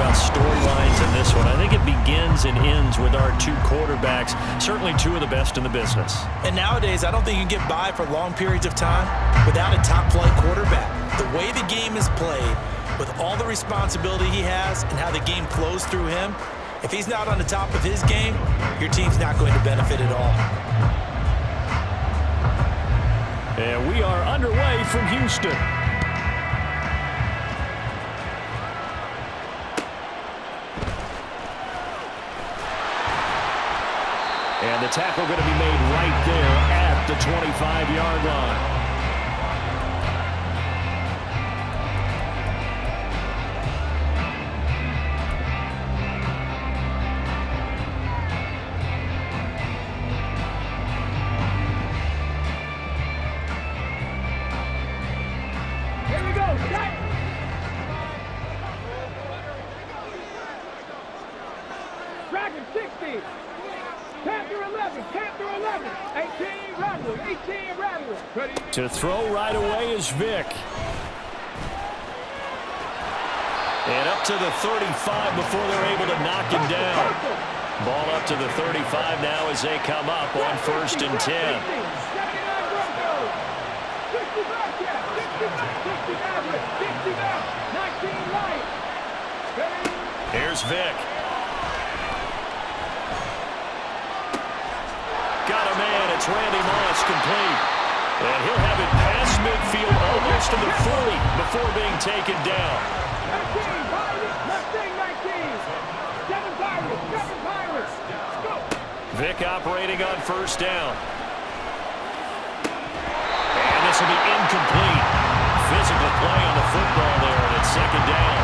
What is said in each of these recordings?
about storylines in this one. I think it begins and ends with our two quarterbacks, certainly two of the best in the business. And nowadays, I don't think you can get by for long periods of time without a top-flight quarterback. The way the game is played, with all the responsibility he has and how the game flows through him, if he's not on the top of his game, your team's not going to benefit at all. And we are underway from Houston. And the tackle going to be made right there at the 25-yard line. To throw right away is Vick. And up to the 35 before they're able to knock him down. Ball up to the 35 now as they come up on 1st and 10. Here's Vick. Got a man. It's Randy Moss complete. And he'll have it past midfield almost to the 40 before being taken down. Vick operating on 1st down. And this will be incomplete. Physical play on the football there, and it's 2nd down.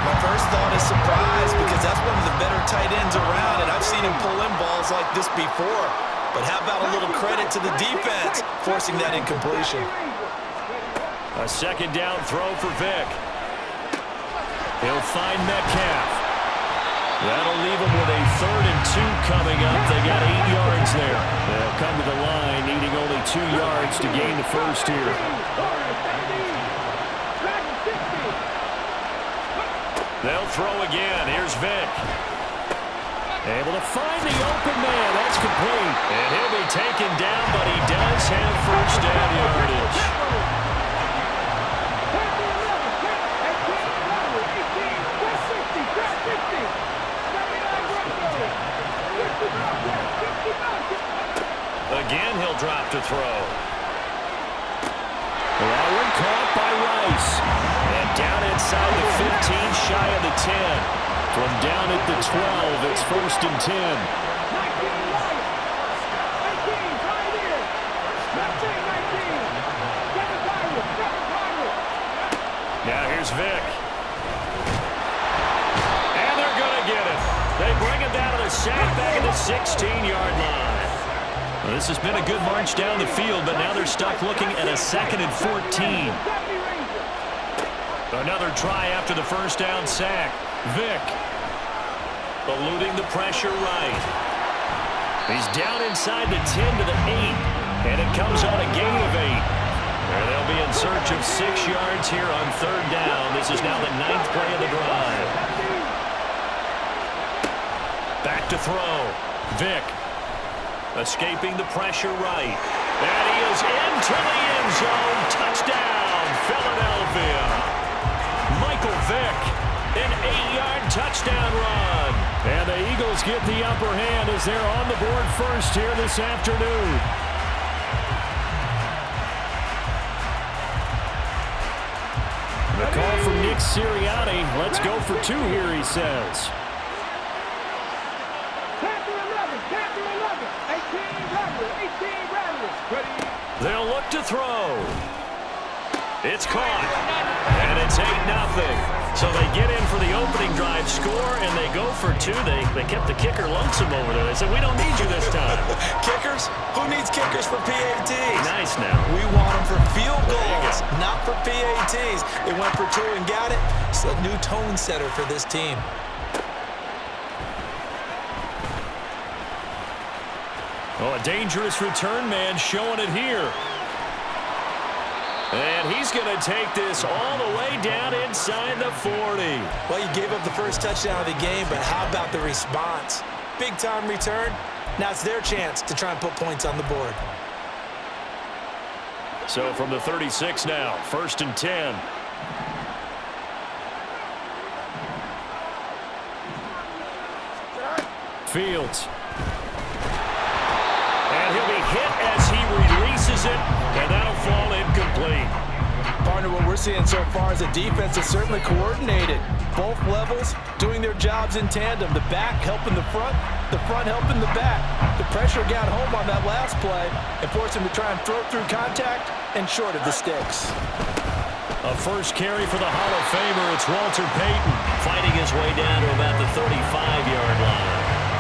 My first thought is surprise because that's one of the better tight ends around, and I've seen him pull in balls like this before. But how about a little credit to the defense forcing that incompletion? A 2nd down throw for Vick. He'll find Metcalf. That'll leave him with a 3rd and 2 coming up. They got 8 yards there. They'll come to the line needing only 2 yards to gain the first here. They'll throw again. Here's Vick. Able to find the open man. That's complete. And he'll be taken down, but he does have 1st down yardage. Again, he'll drop to throw. That one caught by Rice. And down inside the 15, shy of the 10. From down at the 12, it's 1st and 10. Now here's Vick. And they're going to get it. They bring it down to the sack back at the 16-yard line. Well, this has been a good march down the field, but now they're stuck looking at a 2nd and 14. Another try after the 1st down sack. Vick eluding the pressure right. He's down inside the 10 to the 8, and it comes on a gain of 8. And they'll be in search of 6 yards here on 3rd down. This is now the 9th play of the drive. Back to throw. Vick escaping the pressure right. And he is into the end zone. Touchdown, Philadelphia. Michael Vick, an 8-yard touchdown run. And the Eagles get the upper hand as they're on the board first here this afternoon. The call from Nick Sirianni. Let's go for 2 here, he says. They'll look to throw. It's caught. And it's 8-0. So they get in for the opening drive score, and they go for 2. They kept the kicker lonesome over there. They said, we don't need you this time. Kickers? Who needs kickers for PATs? Nice now. We want them for field goals, not for PATs. They went for 2 and got it. It's a new tone setter for this team. Oh, a dangerous return man showing it here. And And he's going to take this all the way down inside the 40. Well, you gave up the first touchdown of the game, but how about the response? Big-time return. Now it's their chance to try and put points on the board. So from the 36 now, 1st and 10. Fields. And he'll be hit as he releases it, and that'll fall incomplete. Partner, what we're seeing so far is the defense is certainly coordinated. Both levels doing their jobs in tandem. The back helping the front helping the back. The pressure got home on that last play and forced him to try and throw through contact and short of the sticks. A first carry for the Hall of Famer. It's Walter Payton fighting his way down to about the 35-yard line.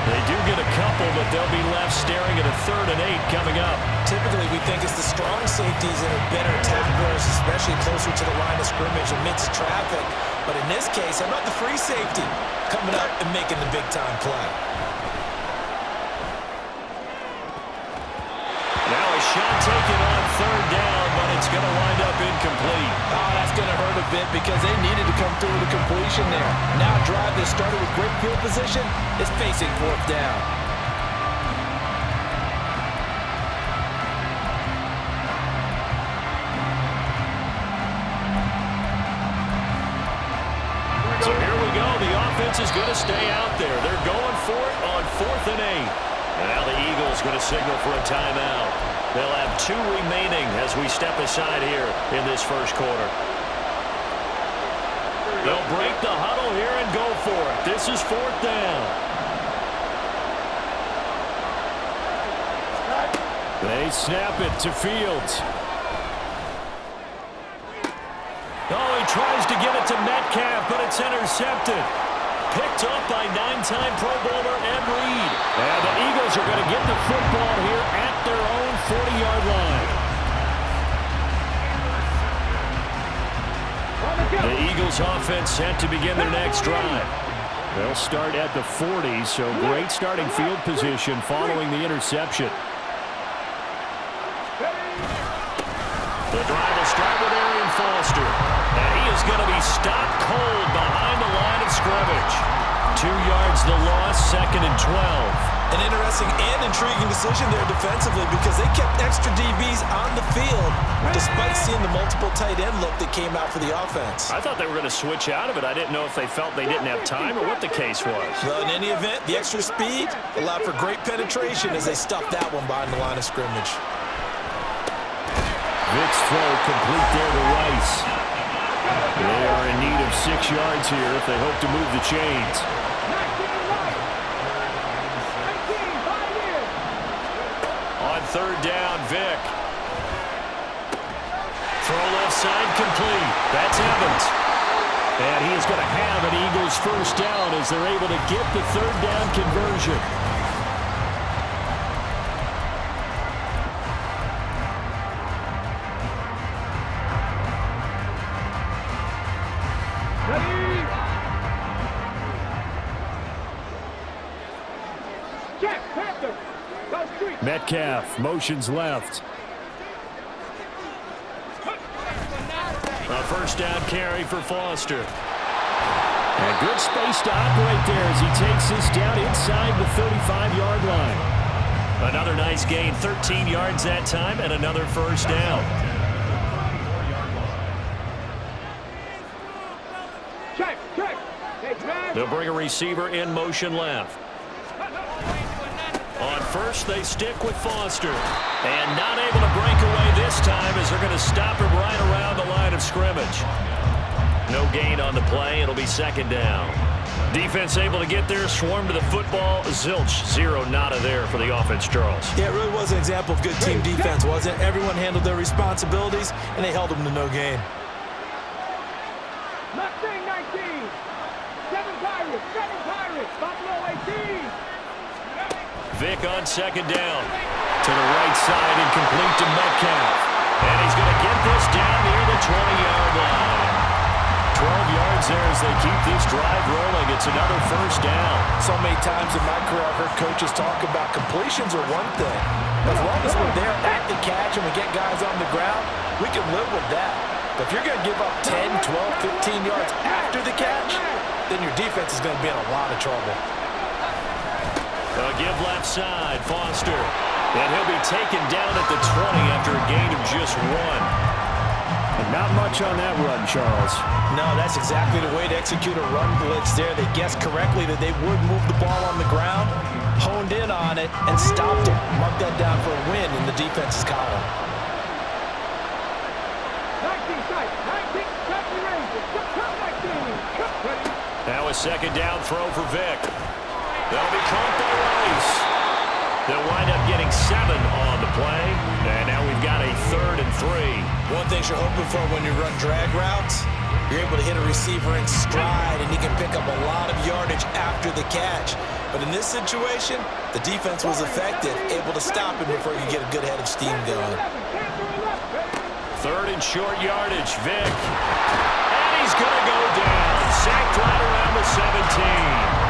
They do get a couple, but they'll be left staring at a 3rd and 8 coming up. Typically, we think it's the strong safeties that are better tacklers, especially closer to the line of scrimmage amidst traffic. But in this case, how about the free safety coming up and making the big-time play? Now a shot taken on 3rd down, but it's going to wind up incomplete. Oh, that's going to hurt a bit because they needed to come through with a completion there. Now a drive that started with great field position is facing 4th down. So here we go. The offense is going to stay out there. They're going for it on 4th and 8. And now the Eagles going to signal for a timeout. They'll have 2 remaining as we step aside here in this first quarter. They'll break the huddle here and go for it. This is 4th down. They snap it to Fields. Oh, he tries to get it to Metcalf, but it's intercepted. Picked up by 9-time Pro Bowler Ed Reed. And the Eagles are going to get the football here at their own 40-yard line. The Eagles offense set to begin their next drive. They'll start at the 40, so great starting field position following the interception. The drive will start with Arian Foster. And he is going to be stopped cold behind the line of scrimmage. 2 yards the loss, 2nd and 12. An interesting and intriguing decision there defensively because they kept extra DBs on the field despite seeing the multiple tight end look that came out for the offense. I thought they were going to switch out of it. I didn't know if they felt they didn't have time or what the case was. Well, in any event, the extra speed allowed for great penetration as they stuffed that one behind the line of scrimmage. Vick's throw complete there to Rice. They are in need of 6 yards here if they hope to move the chains. On 3rd down, Vick. Throw left side complete. That's Evans. And he is going to have an Eagles first down as they're able to get the 3rd down conversion. Metcalf motions left. A first down carry for Foster. And good space to operate there as he takes this down inside the 35-yard line. Another nice gain, 13 yards that time, and another first down. They'll bring a receiver in motion left. On first, they stick with Foster. And not able to break away this time as they're going to stop him right around the line of scrimmage. No gain on the play. It'll be 2nd down. Defense able to get there, swarm to the football. Zilch, 0 nada there for the offense, Charles. Yeah, it really was an example of good team defense, wasn't it? Everyone handled their responsibilities, and they held them to no gain. Mustang 19, 7 Pirates, Buffalo 18. Vick on 2nd down. To the right side and complete to Metcalf. And he's going to get this down near the 20-yard line. 12 yards there as they keep this drive rolling. It's another first down. So many times in my career I've heard coaches talk about completions are one thing. As long as we're there at the catch and we get guys on the ground, we can live with that. But if you're going to give up 10, 12, 15 yards after the catch, then your defense is going to be in a lot of trouble. A give left side, Foster. And he'll be taken down at the 20 after a gain of just 1. And not much on that run, Charles. No, that's exactly the way to execute a run blitz there. They guessed correctly that they would move the ball on the ground, honed in on it, and stopped it. Mark that down for a win in the defense's column. 19 sight, 19, touch the range, cut 19, cut ready. Now a second down throw for Vic. That'll be caught by Rice. They'll wind up getting 7 on the play. And now we've got a 3rd and 3. One thing you're hoping for when you run drag routes, you're able to hit a receiver in stride, and he can pick up a lot of yardage after the catch. But in this situation, the defense was effective, able to stop him before you get a good head of steam going. 3rd and short yardage, Vic. And he's going to go down. Sacked right around the 17.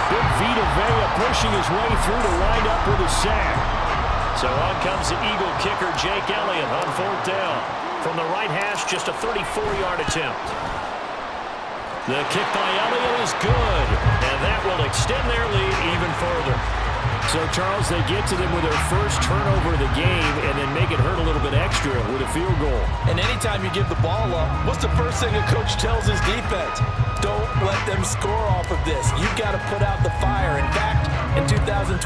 Big Vita Vea pushing his way through to wind up with a sack. So on comes the Eagle kicker, Jake Elliott, on 4th down. From the right hash, just a 34-yard attempt. The kick by Elliott is good, and that will extend their lead even further. So, Charles, they get to them with their first turnover of the game and then make it hurt a little bit extra with a field goal. And anytime you give the ball up, what's the first thing a coach tells his defense? Don't let them score off of this. You've got to put out the fire. In fact, in 2021,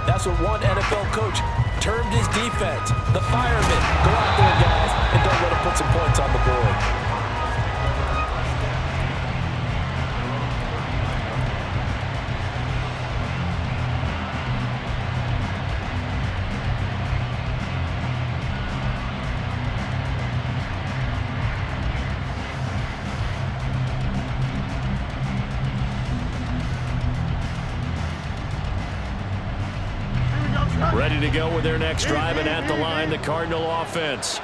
that's what one NFL coach termed his defense, the firemen. Go out there, guys, and don't let them put some points on the board. Ready to go with their next drive, and at the line, the Cardinal offense.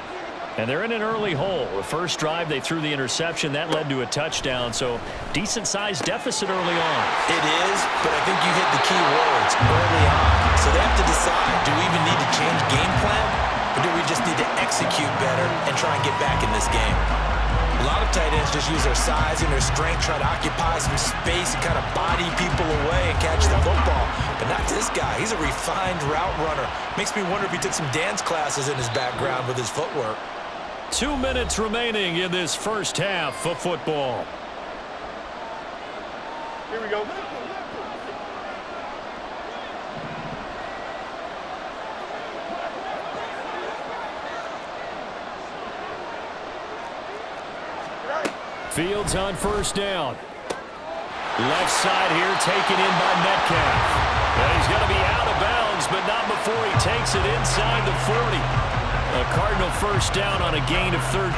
And they're in an early hole. The first drive, they threw the interception. That led to a touchdown, so decent-sized deficit early on. It is, but I think you hit the key words early on. So they have to decide, do we even need to change game plan, or do we just need to execute better and try and get back in this game? A lot of tight ends just use their size and their strength, try to occupy some space and kind of body people away and catch the football. But not this guy. He's a refined route runner. Makes me wonder if he took some dance classes in his background with his footwork. 2 minutes remaining in this first half of football. Here we go. Fields on first down. Left side here taken in by Metcalf. And he's going to be out of bounds, but not before he takes it inside the 40. A Cardinal first down on a gain of 13.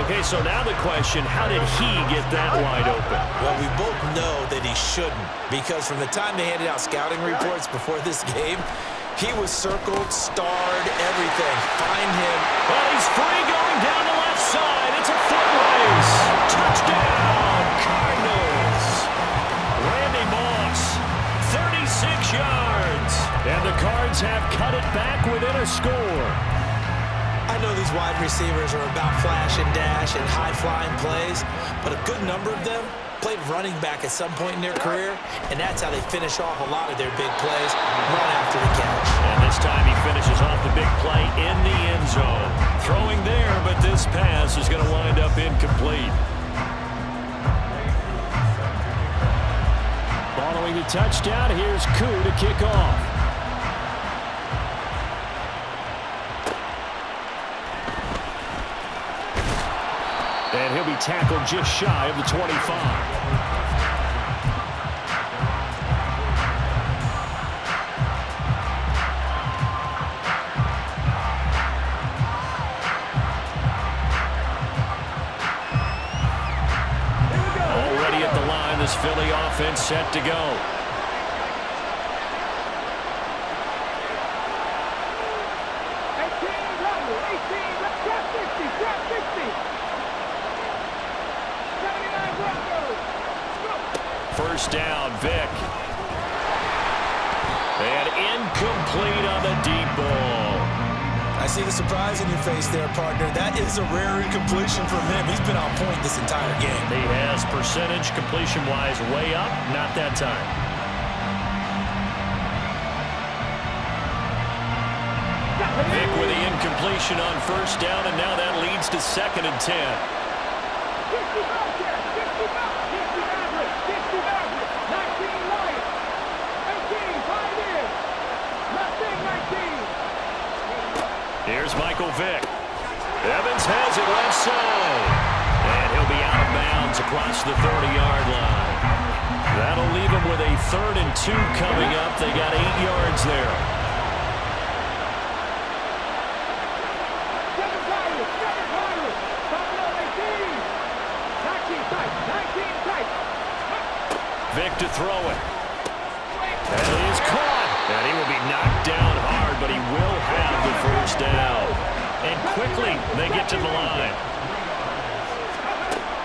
Okay, so now the question, how did he get that wide open? Well, we both know that he shouldn't, because from the time they handed out scouting reports before this game, he was circled, starred, everything. Find him. Well, he's free going down the left side. It's a foot race. Touchdown, Cardinals. Randy Moss, 36 yards. And the Cards have cut it back within a score. I know these wide receivers are about flash and dash and high-flying plays, but a good number of them played running back at some point in their career, and that's how they finish off a lot of their big plays, run after the catch. And this time he finishes off the big play in the end zone. Throwing there, but this pass is going to wind up incomplete. Following the touchdown, here's Koo to kick off. And he'll be tackled just shy of the 25. This Philly offense set to go. 18, First down, Vic. And incomplete on the deep ball. I see the surprise in your face there, partner. That is a rare incompletion from him. He's been on point this entire game. He has percentage completion-wise way up, not that time. Vick with the incompletion on first down, and now that leads to 2nd and 10. Here's Michael Vick. Evans has it left side. And he'll be out of bounds across the 30-yard line. That'll leave him with a 3rd and 2 coming up. They got 8 yards there. Vick to throw it. And he is caught. And he will be knocked down hard, but he will have the first down. And quickly, they get to the line.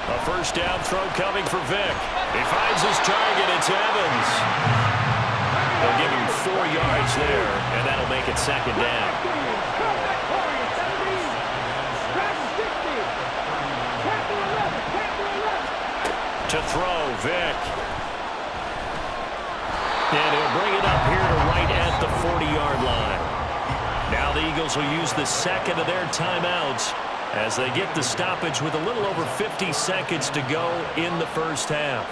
A first down throw coming for Vick. He finds his target. It's Evans. They'll give him 4 yards there, and that'll make it 2nd down. To throw, Vick. And he'll bring it up here to right at the 40-yard line. Now the Eagles will use the 2nd of their timeouts as they get the stoppage with a little over 50 seconds to go in the first half.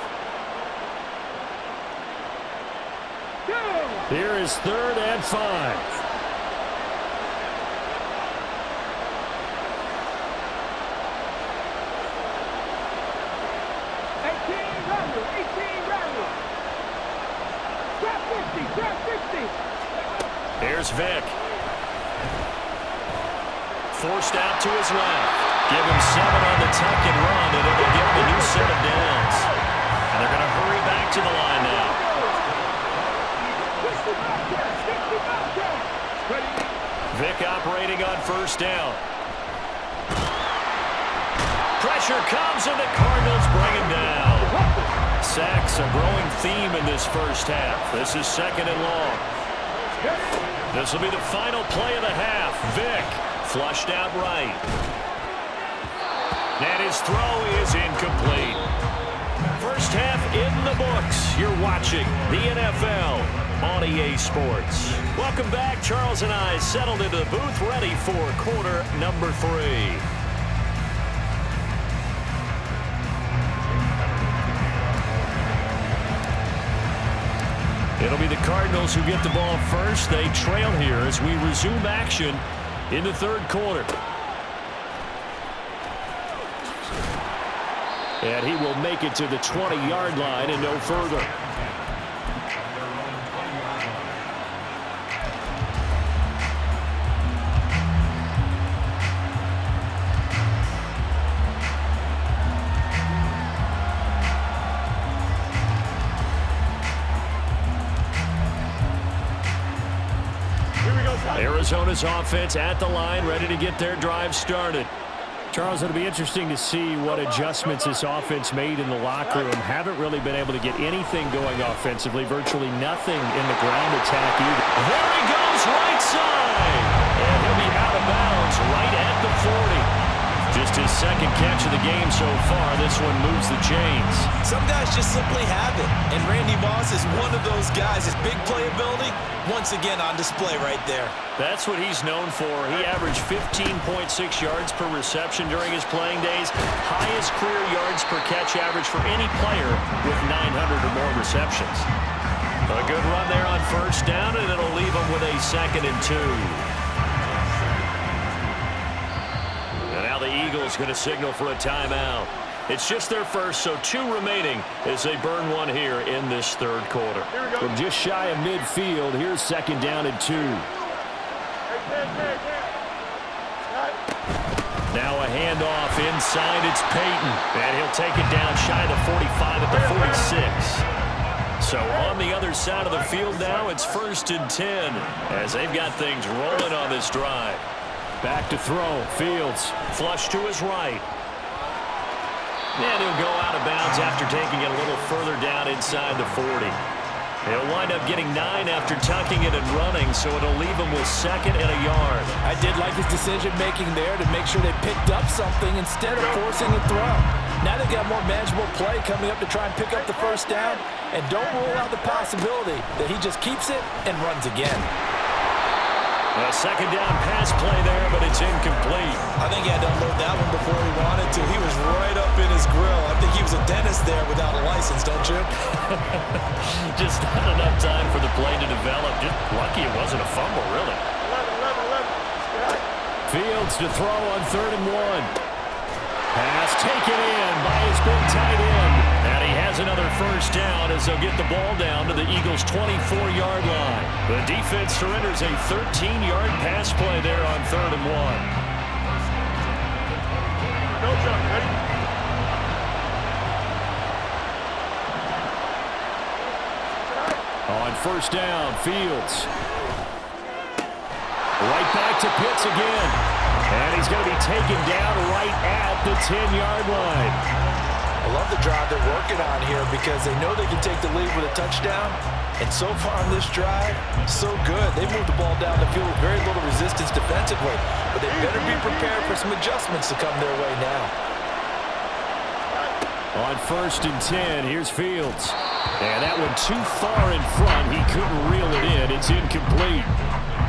Here is 3rd and 5. Here's Vick. Forced out to his left. Give him 7 on the tuck and run, and it'll give him a new set of downs. And they're going to hurry back to the line now. Vick operating on first down. Pressure comes, and the Cardinals bring him down. Sacks a growing theme in this first half. This is 2nd and long. This will be the final play of the half. Vick flushed out right. And his throw is incomplete. First half in the books. You're watching the NFL on EA Sports. Welcome back. Charles and I settled into the booth ready for quarter number 3. It'll be the Cardinals who get the ball first. They trail here as we resume action in the 3rd quarter. And he will make it to the 20-yard line and no further. Arizona's offense at the line, ready to get their drive started. Charles, it'll be interesting to see what adjustments this offense made in the locker room. Haven't really been able to get anything going offensively, virtually nothing in the ground attack either. There he goes, right side. And he'll be out of bounds right at the 40. Just his 2nd catch of the game so far. This one moves the chains. Some guys just simply have it, and Randy Moss is one of those guys. His big playability, once again on display right there. That's what he's known for. He averaged 15.6 yards per reception during his playing days. Highest career yards per catch average for any player with 900 or more receptions. A good run there on first down, and it'll leave him with a 2nd and 2. And now the Eagles going to signal for a timeout. It's just their first, so 2 remaining as they burn one here in this 3rd quarter. From just shy of midfield, here's 2nd down and 2. Now a handoff inside. It's Peyton. And he'll take it down shy of the 45 at the 46. So on the other side of the field now, it's 1st and 10 as they've got things rolling on this drive. Back to throw. Fields. Flush to his right. And he'll go out of bounds after taking it a little further down inside the 40. He'll wind up getting 9 after tucking it and running, so it'll leave him with 2nd and a yard. I did like his decision-making there to make sure they picked up something instead of forcing a throw. Now they've got more manageable play coming up to try and pick up the first down, and don't rule out the possibility that he just keeps it and runs again. A 2nd down pass play there, but it's incomplete. I think he had to unload that one before he wanted to. He was right up in his grill. I think he was a dentist there without a license, don't you? Just not enough time for the play to develop. Just lucky it wasn't a fumble, really. Fields to throw on 3rd and 1. Pass taken in by his big tight end. And he has another first down as they'll get the ball down to the Eagles' 24-yard line. The defense surrenders a 13-yard pass play there on 3rd and 1. Go, John. Ready? On 1st down, Fields. Right back to Pitts again. And he's going to be taken down right at the 10-yard line. I love the drive they're working on here because they know they can take the lead with a touchdown. And so far on this drive, so good. They moved the ball down the field with very little resistance defensively. But they better be prepared for some adjustments to come their way now. On 1st and 10, here's Fields. And that one too far in front. He couldn't reel it in. It's incomplete.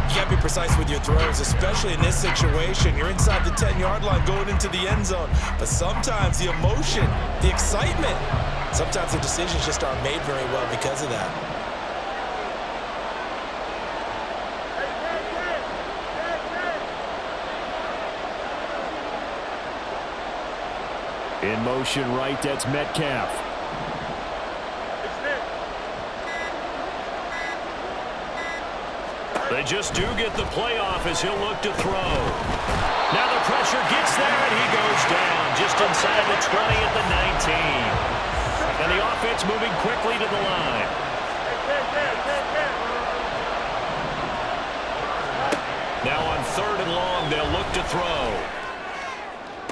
You can't be precise with your throws, especially in this situation. You're inside the 10-yard line going into the end zone. But sometimes the emotion, the excitement, sometimes the decisions just aren't made very well because of that. In motion right, that's Metcalf. They just do get the play off as he'll look to throw. Now the pressure gets there, and he goes down just inside the 20 at the 19. And the offense moving quickly to the line. Now on 3rd and long, they'll look to throw.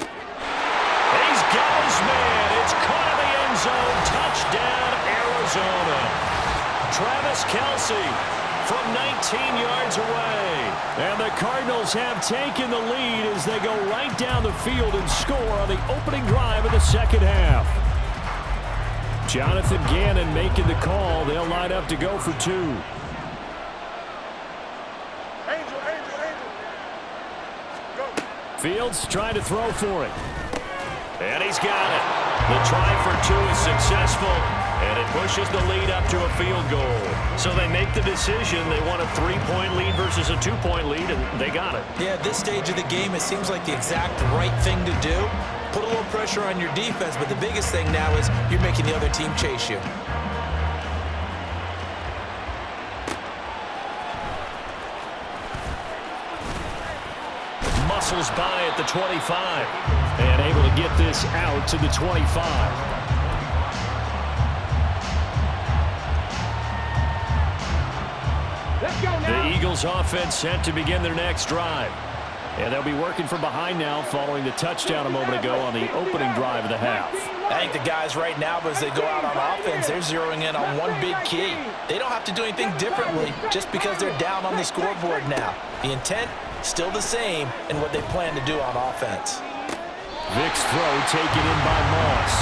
He's got his man. It's caught in the end zone. Touchdown, Arizona. Travis Kelce from 19 yards away. And the Cardinals have taken the lead as they go right down the field and score on the opening drive of the 2nd half. Jonathan Gannon making the call. They'll line up to go for 2. Angel. Go. Fields trying to throw for it. And he's got it. The try for 2 is successful, and it pushes the lead up to a field goal. So they make the decision. They want a 3-point lead versus a 2-point lead, and they got it. Yeah, at this stage of the game, it seems like the exact right thing to do. Put a little pressure on your defense, but the biggest thing now is you're making the other team chase you. Muscles by at the 25. And able to get this out to the 25. Let's go now. The Eagles offense set to begin their next drive. And they'll be working from behind now following the touchdown a moment ago on the opening drive of the half. I think the guys right now, as they go out on offense, they're zeroing in on one big key. They don't have to do anything differently just because they're down on the scoreboard now. The intent, still the same in what they plan to do on offense. Vick's throw taken in by Moss.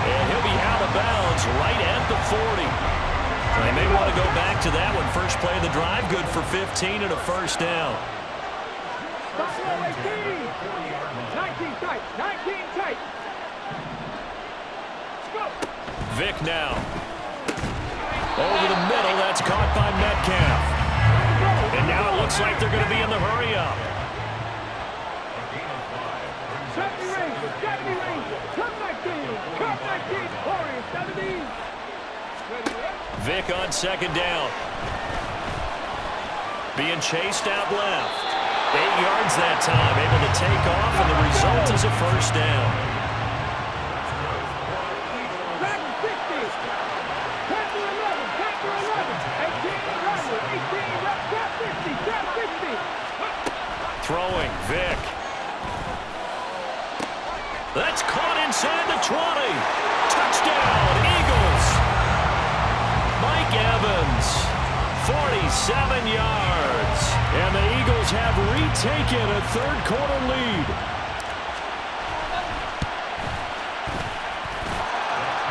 And he'll be out of bounds right at the 40. They may want to go back to that one. First play of the drive, good for 15 and a first down. 19 tight. 19 tight. Vick now. Over the middle, that's caught by Metcalf. And now it looks like they're going to be in the hurry-up. Vick on 2nd down. Being chased out left. 8 yards that time, able to take off, and the result is a first down. Throwing, Vick. That's caught inside the 20. Touchdown, Eagles. Mike Evans 7 yards. And the Eagles have retaken a third-quarter lead.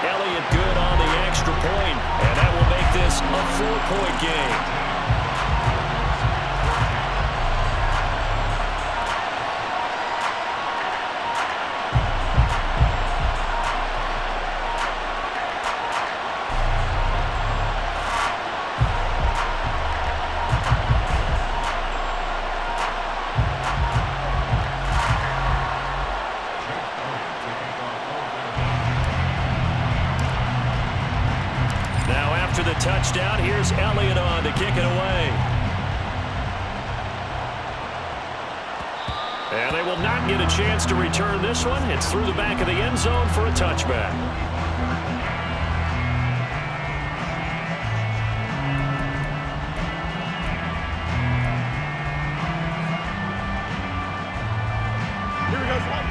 Elliott good on the extra point, and that will make this a 4-point game. After the touchdown, here's Elliott on to kick it away. And they will not get a chance to return this one. It's through the back of the end zone for a touchback.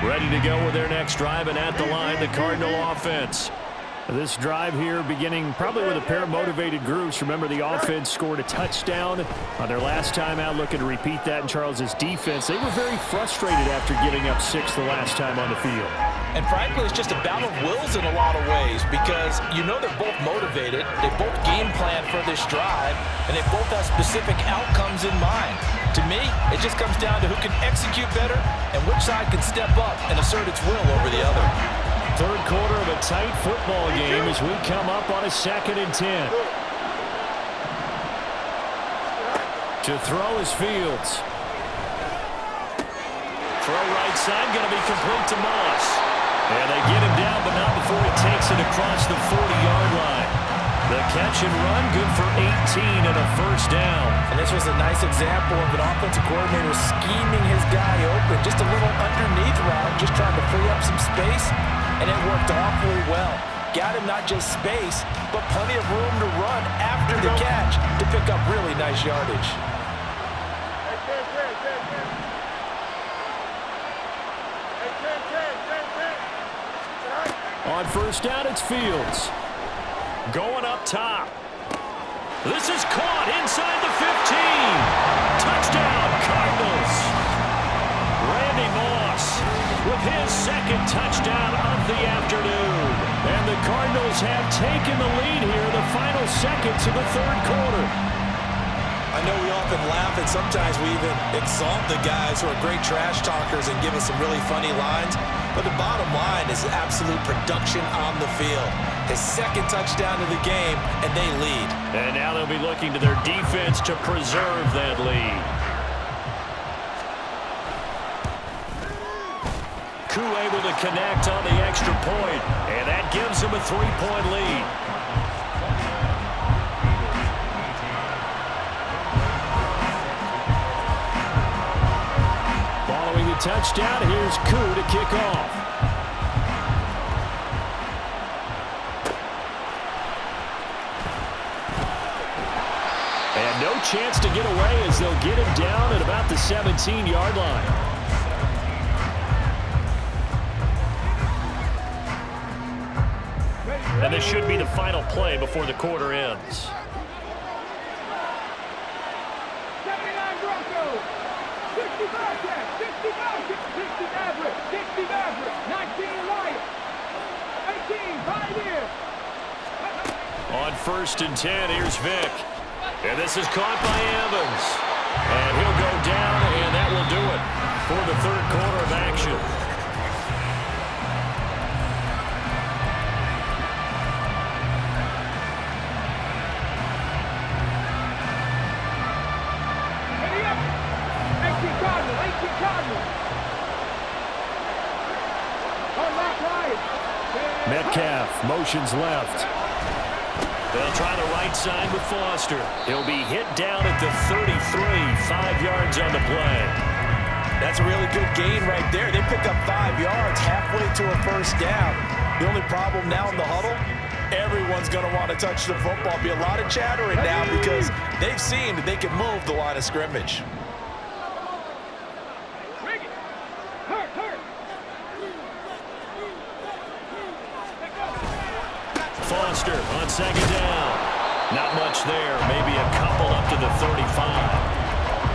Ready to go with their next drive, and at the line, the Cardinal offense. This drive here beginning probably with a pair of motivated groups. Remember, the offense scored a touchdown on their last time out, looking to repeat that in Charles's defense. They were very frustrated after getting up 6 the last time on the field. And frankly, it's just a battle of wills in a lot of ways because you know they're both motivated. They both game plan for this drive, and they both have specific outcomes in mind. To me, it just comes down to who can execute better and which side can step up and assert its will over the other. Third quarter of a tight football game as we come up on a 2nd and 10. To throw is Fields. Throw right side, going to be complete to Moss. And they get him down, but not before he takes it across the 40-yard line. The catch and run, good for 18 and a first down. And this was a nice example of an offensive coordinator scheming his guy open. Just a little underneath route, just trying to free up some space. And it worked awfully well. Got him not just space, but plenty of room to run after the catch to pick up really nice yardage. On first down, it's Fields. Going up top. This is caught inside the 15. Touchdown, Cardinals. Randy Moss with his 2nd touchdown of the afternoon. And the Cardinals have taken the lead here in the final seconds of the third quarter. I know we often laugh and sometimes we even exalt the guys who are great trash talkers and give us some really funny lines. But the bottom line is absolute production on the field. His 2nd touchdown of the game, and they lead. And now they'll be looking to their defense to preserve that lead. Koo able to connect on the extra point, and that gives him a 3-point lead. Following the touchdown, here's Koo to kick off. And no chance to get away as they'll get him down at about the 17-yard line. And this should be the final play before the quarter ends. 79 Broncos, 65 Jets, 65 60 Maverick, 60 Maverick, 19 Lions, 18 Pioneers. On 1st and 10, here's Vick. And this is caught by Evans. And he'll go down, and that will do it for the third quarter of action. Metcalf motions left. They'll try the right side with Foster. He'll be hit down at the 33, 5 yards on the play. That's a really good gain right there. They pick up 5 yards halfway to a first down. The only problem now in the huddle, everyone's going to want to touch the football. Be a lot of chattering now because they've seen that they can move the line of scrimmage. Foster on 2nd down. Not much there. Maybe a couple up to the 35.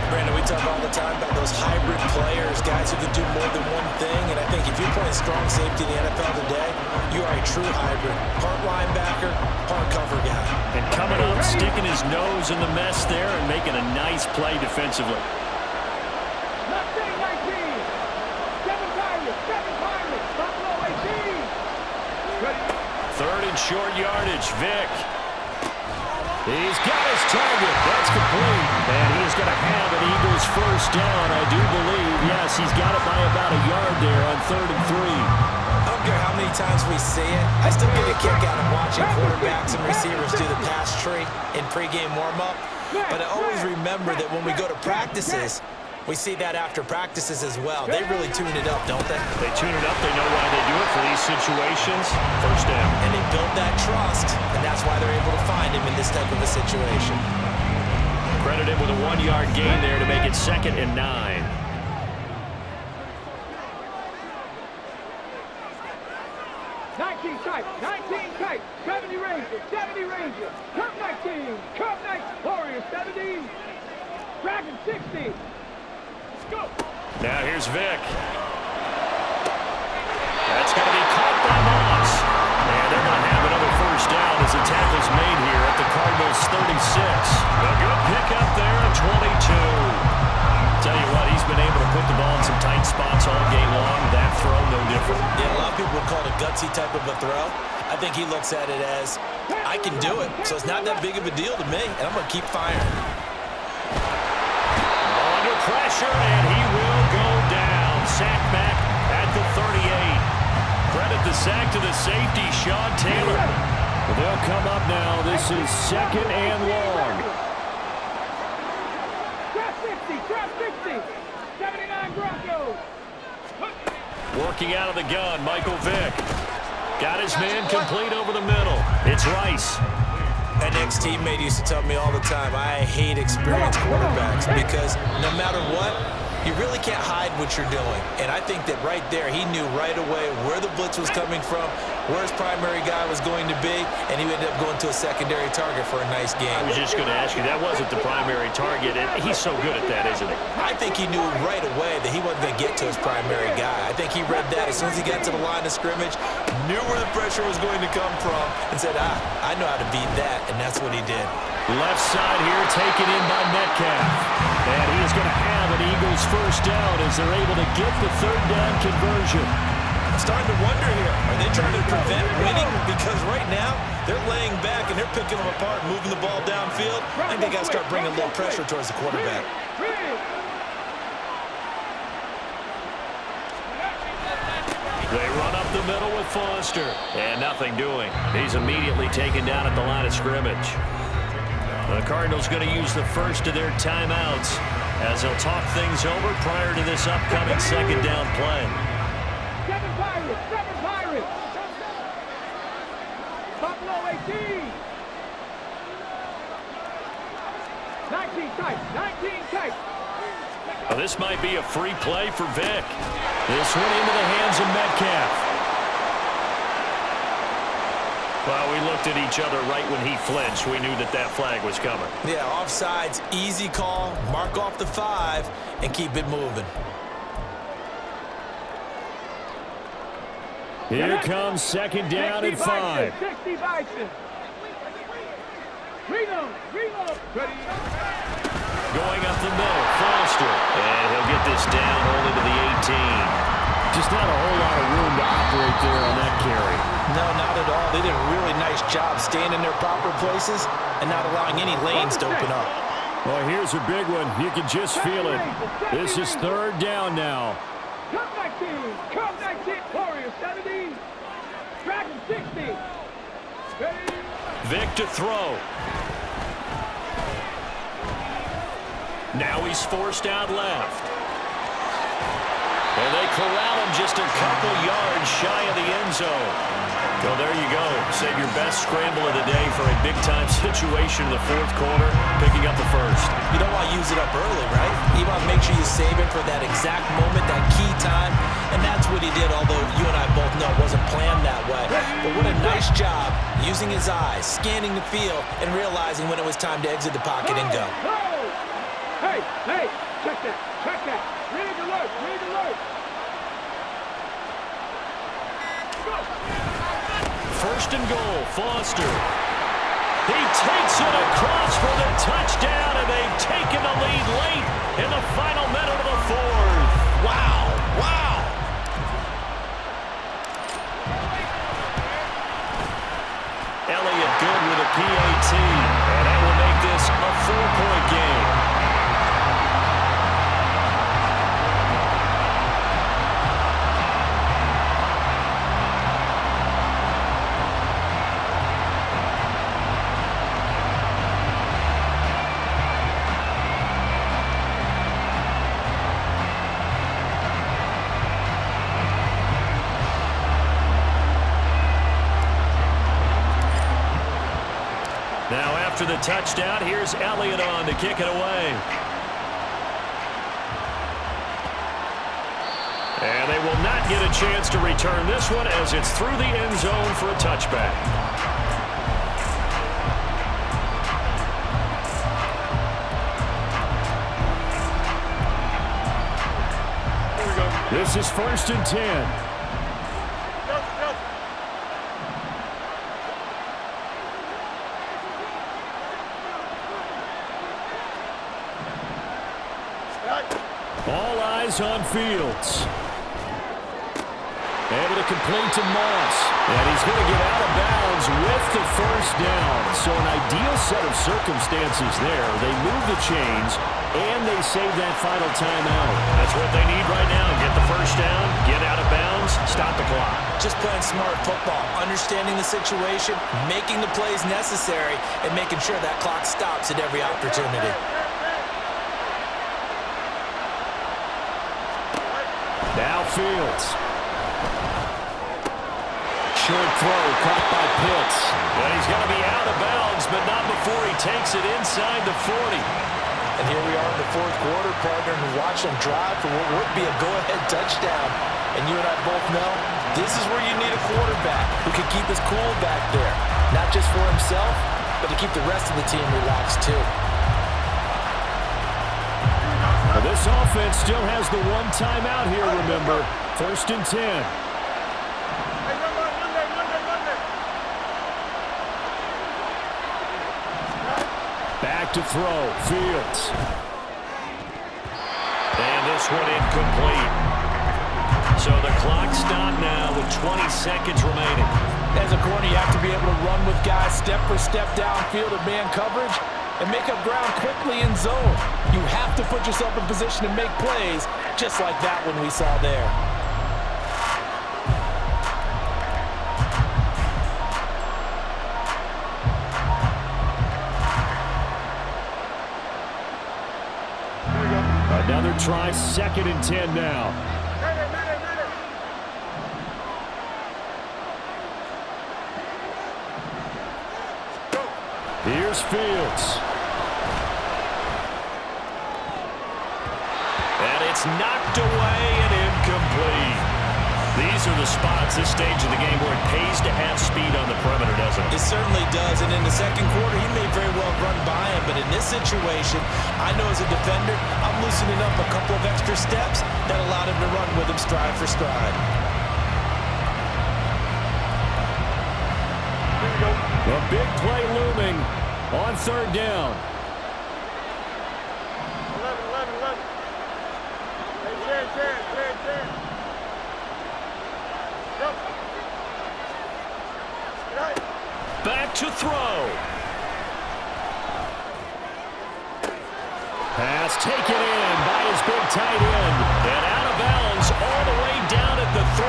Brandon, we talk all the time about those hybrid players, guys who can do more than one thing, and I think if you're playing strong safety in the NFL today, you are a true hybrid. Part linebacker, part cover guy. And coming up, sticking his nose in the mess there and making a nice play defensively. Third and short yardage, Vick. He's got his target. That's complete. And he is going to have an Eagles first down, I do believe. Yes, he's got it by about a yard there on 3rd and 3. I don't care how many times we see it. I still get a kick out of watching quarterbacks and receivers do the pass tree in pregame warm-up. But I always remember that when we go to practices, we see that after practices as well. They really tune it up, don't they? They tune it up. They know why they do it for these situations. First down. And they build that trust, and that's why they're able to find him in this type of a situation. Credit him with a 1-yard gain there to make it 2nd and 9. Tight, 19 tight, 70 Ranger, 70 Ranger, Curve 19, Curve 19, Warrior 70, Dragon 60. Go. Now here's Vick. That's going to be caught by Moss. And they're going to have another first down as the tackle's made here at the Cardinals' 36. A good pickup there at 22. Tell you what, he's been able to put the ball in some tight spots all game long. That throw, no different. Yeah, a lot of people would call it a gutsy type of a throw. I think he looks at it as, I can do it, so it's not that big of a deal to me, and I'm going to keep firing. Under pressure, and he will go down. Sack back at the 38. Credit the sack to the safety, Sean Taylor. Well, they'll come up now. This is 2nd and long. Trap 60, 79 Broncos. Working out of the gun, Michael Vick. Got his man complete over the middle. It's Rice. An ex-teammate used to tell me all the time, I hate experienced quarterbacks because no matter what, you really can't hide what you're doing. And I think that right there, he knew right away where the blitz was coming from, where his primary guy was going to be, and he ended up going to a secondary target for a nice game. I was just going to ask you, that wasn't the primary target, and he's so good at that, isn't he? I think he knew right away that he wasn't going to get to his primary guy. I think he read that as soon as he got to the line of scrimmage, knew where the pressure was going to come from, and said, I know how to beat that, and that's what he did. Left side here, taken in by Metcalf. And he is going to have an Eagles first down as they're able to get the 3rd down conversion. I'm starting to wonder here, are they trying to prevent winning? Because right now, they're laying back and they're picking them apart, moving the ball downfield. I think they got to start bringing a little pressure towards the quarterback. They run up the middle with Foster. And nothing doing. He's immediately taken down at the line of scrimmage. The Cardinals going to use the first of their timeouts as they'll talk things over prior to this upcoming 2nd down play. 7 Pirates. Buffalo 18. 19 tight. Well, this might be a free play for Vick. This one into the hands of Metcalf. Well, we looked at each other right when he flinched. We knew that that flag was coming. Yeah, offsides, easy call, mark off the 5, and keep it moving. Here comes 2nd down and 5. 60 Bison. Reload. Ready. Going up the middle, Foster. And he'll get this down only to the 18. Just not a whole lot of room to operate there on that carry. No, not at all. They did a really nice job staying in their proper places and not allowing any lanes to open up. Well, here's a big one. You can just feel it. This is 3rd down now. Curve 19, Warrior 70, Dragon 60. Ready. Vick to throw. Now he's forced out left. And they corral him just a couple yards shy of the end zone. Well, there you go. Save your best scramble of the day for a big-time situation in the fourth quarter, picking up the first. You don't want to use it up early, right? You want to make sure you save it for that exact moment, that key time, and that's what he did, although you and I both know it wasn't planned that way. But what a nice job using his eyes, scanning the field, and realizing when it was time to exit the pocket and go. Hey, check that. Read alert. First and goal, Foster. He takes it across for the touchdown, and they've taken the lead late in the final minute of the fourth. Wow. Elliott good with a PAT, and that will make this a 4-point game. Now after the touchdown, here's Elliott on to kick it away. And they will not get a chance to return this one as it's through the end zone for a touchback. This is 1st and 10. All eyes on Fields. Able to complete to Moss. And he's going to get out of bounds with the first down. So an ideal set of circumstances there. They move the chains, and they save that final timeout. That's what they need right now. Get the first down, get out of bounds, stop the clock. Just playing smart football, understanding the situation, making the plays necessary, and making sure that clock stops at every opportunity. Now Fields. Short throw caught by Pitts. Well, he's going to be out of bounds, but not before he takes it inside the 40. And here we are in the fourth quarter, partner, and watch them drive for what would be a go-ahead touchdown. And you and I both know this is where you need a quarterback who can keep his cool back there. Not just for himself, but to keep the rest of the team relaxed too. Well, this offense still has the one timeout here, remember. 1st and 10. Back to throw. Fields. And this one incomplete. So the clock stopped now with 20 seconds remaining. As a corner, you have to be able to run with guys step for step downfield of man coverage and make up ground quickly in zone. You have to put yourself in position to make plays, just like that one we saw there. Another try, 2nd and 10 now. Here's Fields. And it's knocked away and incomplete. These are the spots, this stage of the game, where it pays to have speed on the perimeter, doesn't it? It certainly does, and in the second quarter, he may very well run by him, but in this situation, I know as a defender, I'm loosening up a couple of extra steps that allowed him to run with him stride for stride. A big play looming on 3rd down. 11. Hey, 10. Back to throw. Pass taken in by his big tight end. And out of bounds all the way down at the 3.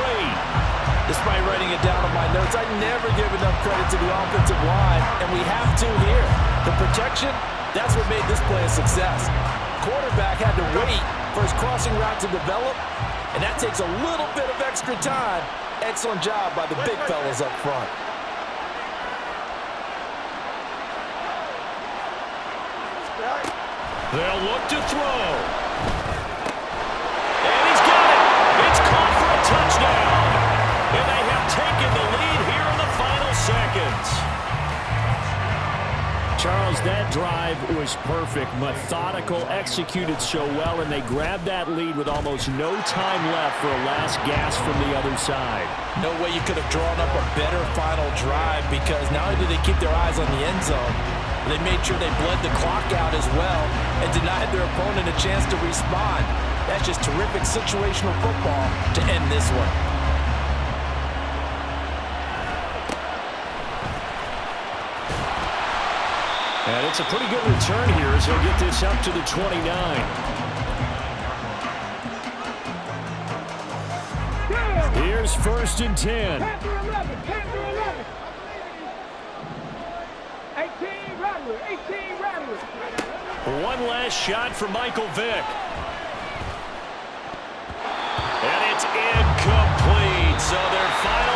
Despite writing it down on my notes, I never give enough credit to the offensive line, and we have to here. The protection, that's what made this play a success. Quarterback had to wait for his crossing route to develop, and that takes a little bit of extra time, Excellent job by the big fellas up front. They'll look to throw. And he's got it. It's caught for a touchdown. And they have taken the lead here in the final seconds. Charles, that drive was perfect, methodical, executed so well, and they grabbed that lead with almost no time left for a last gasp from the other side. No way you could have drawn up a better final drive, because not only did they keep their eyes on the end zone, they made sure they bled the clock out as well and denied their opponent a chance to respond. That's just terrific situational football to end this one. And it's a pretty good return here as he'll get this up to the 29. Here's 1st and 10. 10 to 11, 10 to 11. 18 Rattler, 18 Rattler. One last shot for Michael Vick. And it's incomplete. So their final